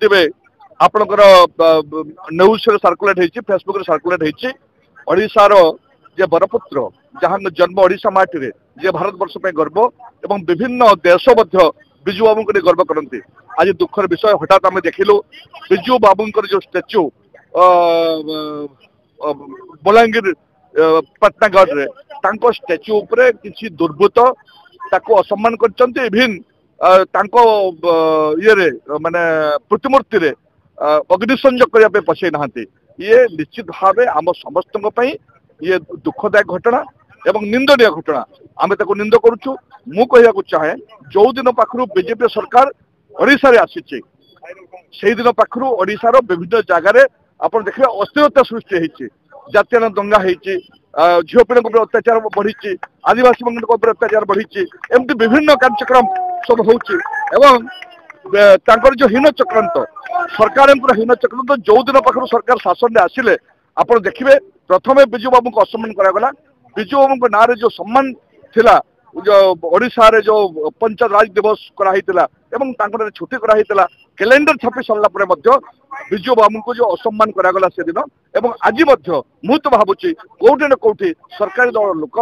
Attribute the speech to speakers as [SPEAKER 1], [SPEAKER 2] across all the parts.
[SPEAKER 1] देखिथे आपणकर news circulate होती Facebook circulate होती ओडिशार जे बरपुत्र जहाँ जन्म ओडिशा माटी रे जे भारत वर्ष पे गर्व एवं विभिन्न देश बिजू बाबू को गर्व करते। आज दुखर विषय हठात आम देखिलु बिजू बाबू जो स्टेच्यू बलांगीर पाटनागढ़ रे स्टेच्यू उपरे किसी दुर्बृत्त ताको असम्मान करछन्ते इभिन ये माने प्रतिमूर्ति रे अग्निसंयोग करने पछे नहांती। ये निश्चित भाव आम समस्त ये दुखदायक घटना एवं निंदनीय घटना आम ताको निंद करुचु। मु कहया चाहे जो दिन पाखरु बीजेपी सरकार ओडिशा रे आसीचे से दिन पाखरु ओडिशार विभिन्न जगार आप देखिए अस्थिरता सृष्टि होती जातीय दंगा होती झील पीढ़ी अत्याचार बढ़ी आदिवासी मान अत्याचार बढ़ी एमती विभिन्न कार्यक्रम सब हो जो हीन चक्रांत सरकार हीन चक्रांत जो दिन पाखरु सरकार शासन में आसिले आप देखिए प्रथम बिजू बाबू को असम्मान करागला। बिजू बाबू ना जो सम्मान थिला जो ओडिशा रे जो पंचायत राज दिवस कराइतिला एवं तांकर छुट्टी कराइतिला कैलेंडर छापी सरला परे मध्य बिजू बाबू को जो असम्मान करागला से दिन एवं आज मध्य मु तो भावुची कोठी न कोठी सरकारी दल लोक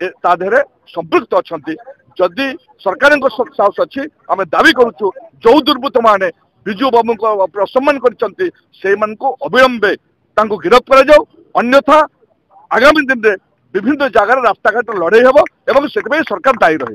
[SPEAKER 1] ता देहरे संपृक्त अछंती। जदि सरकार साहस अच्छी आम दावी करुचु जो दुर्बृत्त माने बिजू बाबू को असम्मान करछंती से मान को अविलंबे तांको गिरफ्त करा जाऊ अन्यथा आगामी दिन में विभिन्न जगार रास्ता घाट लड़े हेब एवं से सरकार दायी रहे।